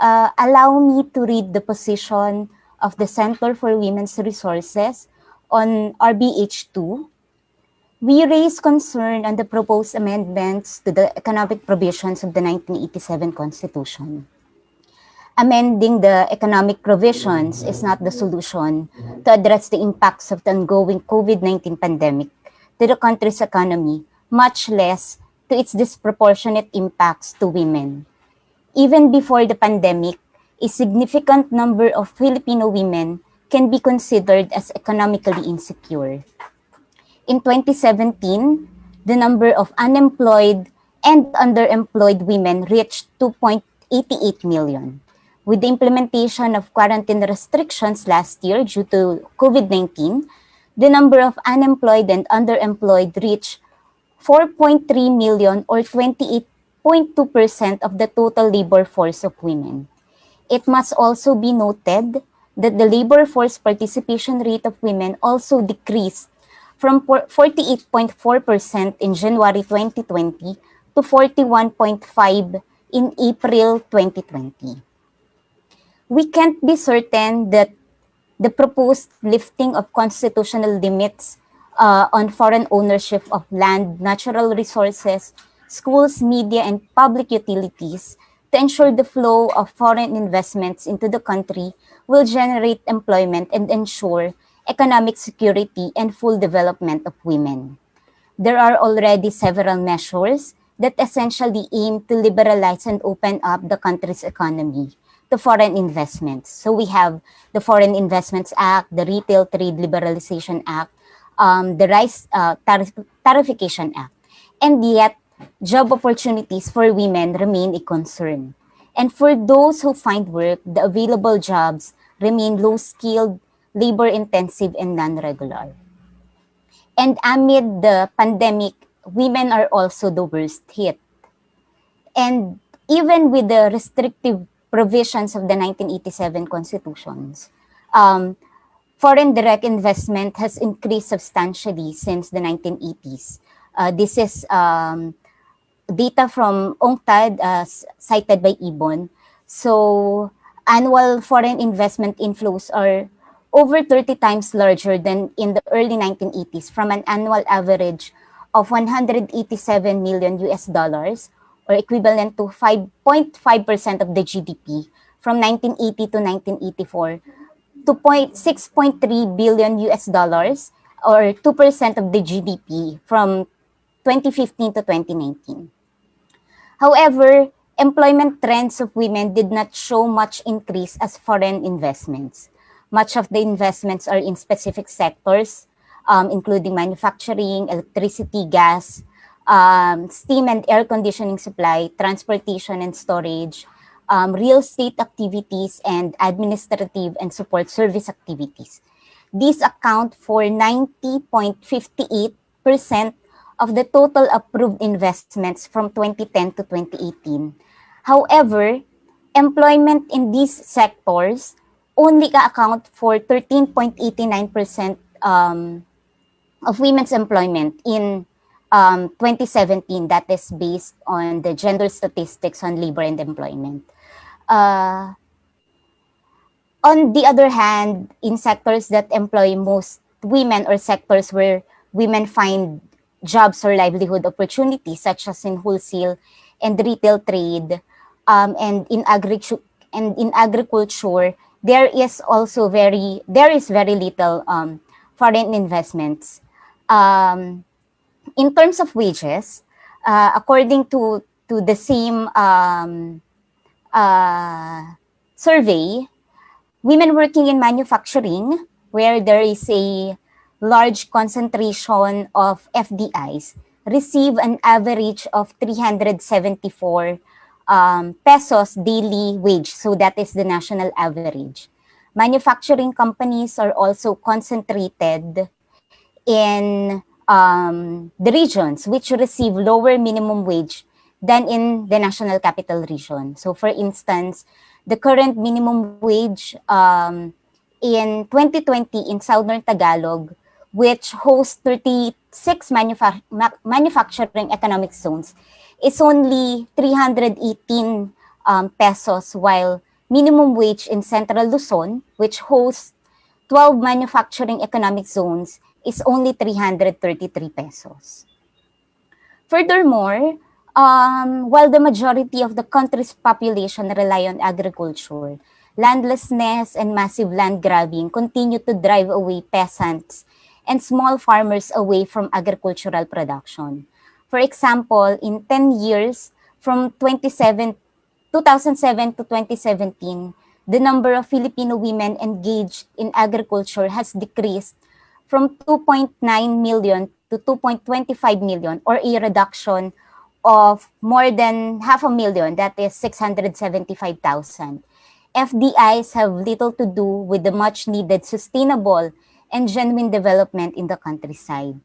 allow me to read the position of the Center for Women's Resources on RBH2. We raise concern on the proposed amendments to the economic provisions of the 1987 Constitution. Amending the economic provisions is not the solution to address the impacts of the ongoing COVID-19 pandemic to the country's economy, much less to its disproportionate impacts to women. Even before the pandemic, a significant number of Filipino women can be considered as economically insecure. In 2017, the number of unemployed and underemployed women reached 2.88 million. With the implementation of quarantine restrictions last year due to COVID-19, the number of unemployed and underemployed reached 4.3 million or 28.2% of the total labor force of women. It must also be noted that the labor force participation rate of women also decreased from 48.4% in January 2020 to 41.5% in April 2020. We can't be certain that the proposed lifting of constitutional limits on foreign ownership of land, natural resources, schools, media, and public utilities to ensure the flow of foreign investments into the country will generate employment and ensure economic security and full development of women. There are already several measures that essentially aim to liberalize and open up the country's economy to foreign investments. So we have the Foreign Investments Act, the Retail Trade Liberalization Act, the Tarification Act. And yet, job opportunities for women remain a concern. And for those who find work, the available jobs remain low-skilled, labor-intensive, and non-regular. And amid the pandemic, women are also the worst hit. And even with the restrictive provisions of the 1987 constitutions, foreign direct investment has increased substantially since the 1980s. This is data from UNCTAD cited by Ibon. So annual foreign investment inflows are over 30 times larger than in the early 1980s from an annual average of 187 million US dollars or equivalent to 5.5% of the GDP from 1980 to 1984 to 6.3 billion US dollars or 2% of the GDP from 2015 to 2019. However, employment trends of women did not show much increase as foreign investments. Much of the investments are in specific sectors, including manufacturing, electricity, gas, steam and air conditioning supply, transportation and storage, real estate activities, and administrative and support service activities. These account for 90.58% of the total approved investments from 2010 to 2018. However, employment in these sectors only account for 13.89% of women's employment in 2017. That is based on the gender statistics on labor and employment. On the other hand, in sectors that employ most women or sectors where women find jobs or livelihood opportunities, such as in wholesale and retail trade, and in agriculture, there is very little foreign investments. In terms of wages, according to the same survey, women working in manufacturing, where there is a large concentration of FDIs, receive an average of 374 pesos daily wage. So that is the national average. Manufacturing companies are also concentrated in the regions which receive lower minimum wage than in the National Capital Region. So for instance, the current minimum wage in 2020 in Southern Tagalog, which hosts 36 manufacturing economic zones, is only 318 pesos, while minimum wage in Central Luzon, which hosts 12 manufacturing economic zones, is only 333 pesos. Furthermore, while the majority of the country's population rely on agriculture, landlessness and massive land grabbing continue to drive away peasants and small farmers away from agricultural production. For example, in 10 years, from 2007 to 2017, the number of Filipino women engaged in agriculture has decreased from 2.9 million to 2.25 million, or a reduction of more than half a million, that is 675,000. FDIs have little to do with the much needed sustainable and genuine development in the countryside.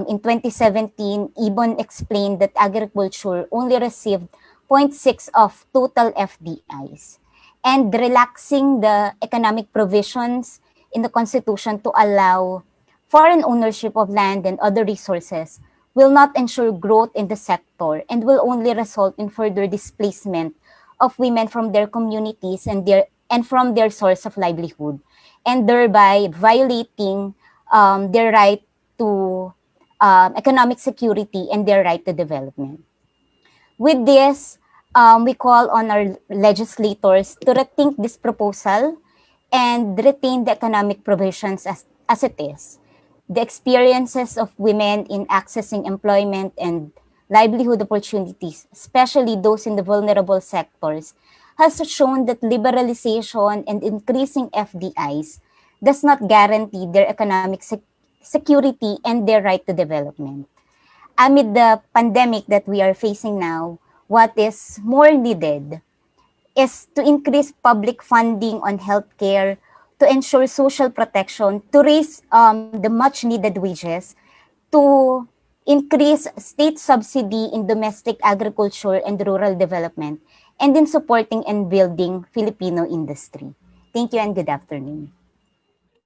In 2017, Ibon explained that agriculture only received 0.6 of total FDIs. And relaxing the economic provisions in the Constitution to allow foreign ownership of land and other resources will not ensure growth in the sector and will only result in further displacement of women from their communities and from their source of livelihood, and thereby violating their right to economic security and their right to development. With this, we call on our legislators to rethink this proposal and retain the economic provisions as it is. The experiences of women in accessing employment and livelihood opportunities, especially those in the vulnerable sectors, has shown that liberalization and increasing FDIs does not guarantee their economic security and their right to development. Amid the pandemic that we are facing now, what is more needed is to increase public funding on healthcare, to ensure social protection, to raise the much needed wages, to increase state subsidy in domestic agriculture and rural development, and in supporting and building Filipino industry. Thank you and good afternoon.